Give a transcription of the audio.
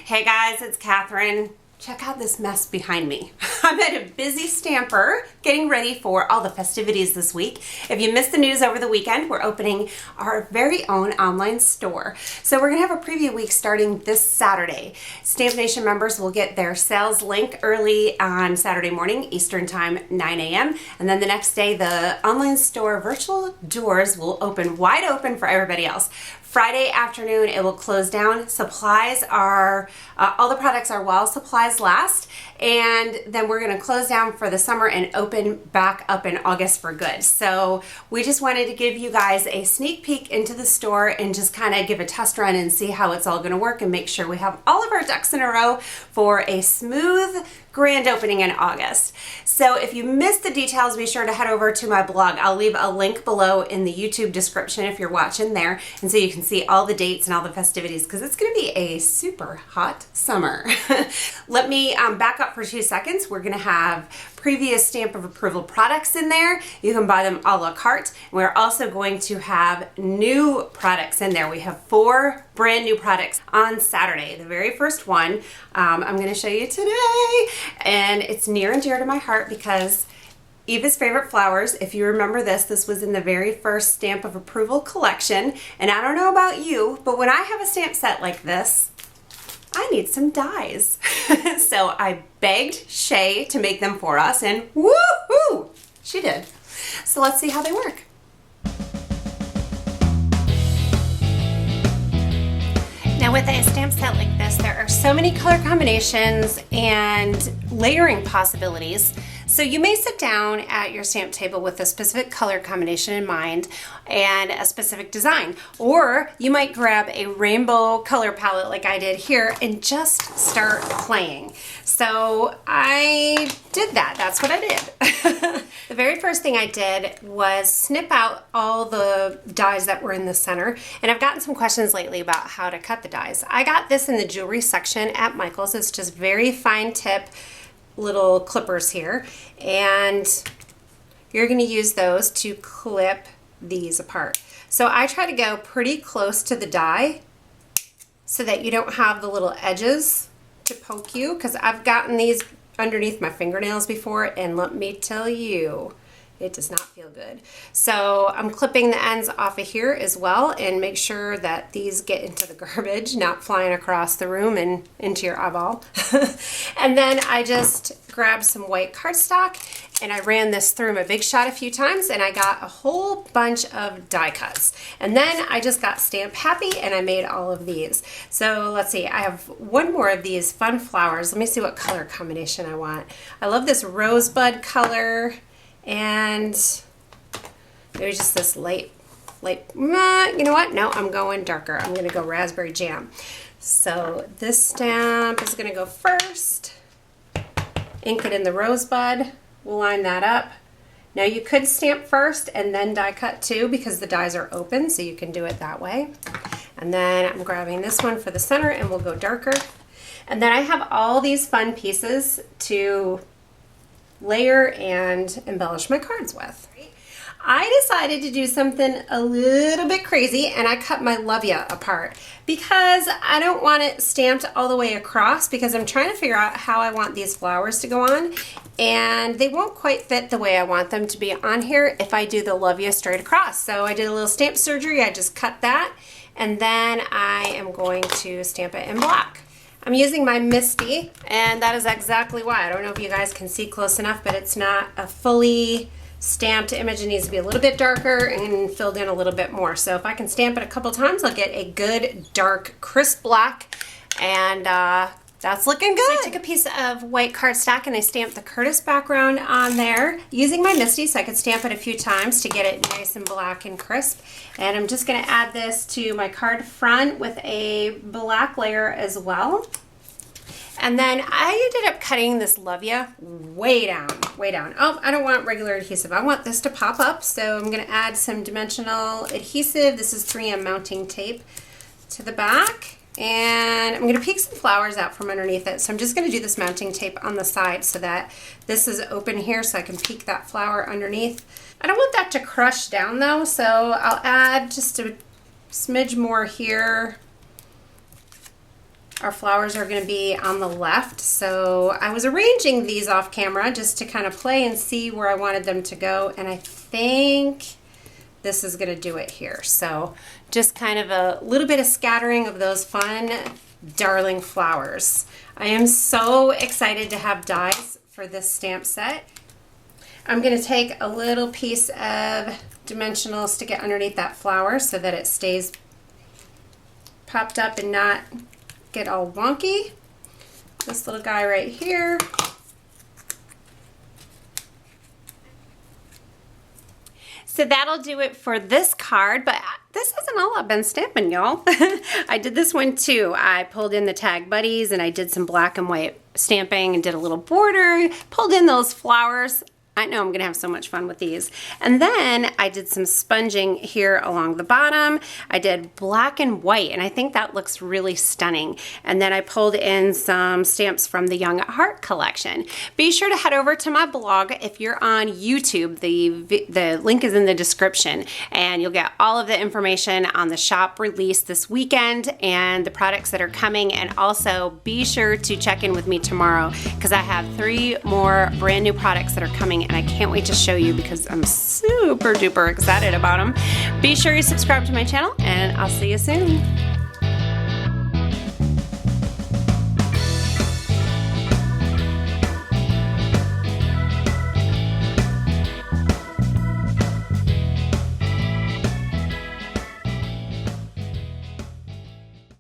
Hey guys, it's Catherine. Check out this mess behind me. I'm at a busy stamper getting ready for all the festivities this week. If you missed the news over the weekend, we're opening our very own online store. So we're gonna have a preview week starting this Saturday. Stamp Nation members will get their sales link early on Saturday morning, Eastern time, 9 a.m. And then the next day, the online store virtual doors will open wide open for everybody else. Friday afternoon, it will close down. Supplies are, all the products are while supplies last, and then we're gonna close down for the summer and open back up in August for good. So we just wanted to give you guys a sneak peek into the store and just kind of give a test run and see how it's all gonna work and make sure we have all of our ducks in a row for a smooth grand opening in August. So if you missed the details, be sure to head over to my blog. I'll leave a link below in the YouTube description if you're watching there, and so you can see all the dates and all the festivities, because it's going to be a super hot summer. Let me back up for 2 seconds. We're going to have previous stamp of approval products in there. You can buy them a la carte. We're also going to have new products in there. We have 4 brand new products on Saturday. The very first one I'm going to show you today, and it's near and dear to my heart because Eva's Favorite Flowers. If you remember this was in the very first stamp of approval collection, and I don't know about you, but when I have a stamp set like this, I need some dies. So I begged Shay to make them for us, and woohoo, she did. So let's see how they work. Now with a stamp set like this, there are so many color combinations and layering possibilities. So you may sit down at your stamp table with a specific color combination in mind and a specific design, or you might grab a rainbow color palette like I did here and just start playing. So I did that. That's what I did. The very first thing I did was snip out all the dies that were in the center, and I've gotten some questions lately about how to cut the dies. I got this in the jewelry section at Michael's. It's just very fine tip little clippers here, and you're going to use those to clip these apart. So I try to go pretty close to the die so that you don't have the little edges to poke you, because I've gotten these underneath my fingernails before, and let me tell you, it does not feel good. So I'm clipping the ends off of here as well, and make sure that these get into the garbage, not flying across the room and into your eyeball. And then I just grabbed some white cardstock and I ran this through my Big Shot a few times, and I got a whole bunch of die cuts. And then I just got Stamp Happy and I made all of these. So let's see, I have one more of these fun flowers. Let me see what color combination I want. I love this rosebud color, and maybe just this light, you know what? No, I'm going darker. I'm gonna go raspberry jam. So this stamp is gonna go first. Ink it in the rosebud. We'll line that up. Now you could stamp first and then die cut too, because the dies are open, so you can do it that way. And then I'm grabbing this one for the center, and we'll go darker. And then I have all these fun pieces to layer and embellish my cards with. I decided to do something a little bit crazy, and I cut my Love Ya apart because I don't want it stamped all the way across, because I'm trying to figure out how I want these flowers to go on, and they won't quite fit the way I want them to be on here if I do the Love Ya straight across. So I did a little stamp surgery. I just cut that, and then I am going to stamp it in black. I'm using my Misty, and that is exactly why. I don't know if you guys can see close enough, but it's not a fully stamped image. It needs to be a little bit darker and filled in a little bit more. So if I can stamp it a couple times, I'll get a good dark crisp black, and that's looking good. So I took a piece of white cardstock and I stamped the Curtis background on there using my Misty, so I could stamp it a few times to get it nice and black and crisp. And I'm just going to add this to my card front with a black layer as well. And then I ended up cutting this Love Ya way down, way down. Oh, I don't want regular adhesive. I want this to pop up, so I'm going to add some dimensional adhesive. This is 3M mounting tape to the back. And I'm going to peek some flowers out from underneath it. So I'm just going to do this mounting tape on the side so that this is open here, so I can peek that flower underneath. I don't want that to crush down though, so I'll add just a smidge more here Our flowers are going to be on the left, so I was arranging these off camera just to kind of play and see where I wanted them to go, and I think this is going to do it here. So just kind of a little bit of scattering of those fun darling flowers. I am so excited to have dies for this stamp set. I'm going to take a little piece of dimensional, stick it underneath that flower so that it stays popped up and not get all wonky. This little guy right here. So that'll do it for this card, but this isn't all I've been stamping, y'all. I did this one too. I pulled in the Tag Buddies and I did some black and white stamping and did a little border, pulled in those flowers. I know I'm gonna have so much fun with these. And then I did some sponging here along the bottom. I did black and white, and I think that looks really stunning. And then I pulled in some stamps from the Young at Heart collection. Be sure to head over to my blog if you're on YouTube. The link is in the description, and you'll get all of the information on the shop release this weekend and the products that are coming. And also be sure to check in with me tomorrow because I have 3 more brand new products that are coming, and I can't wait to show you because I'm super duper excited about them. Be sure you subscribe to my channel, and I'll see you soon.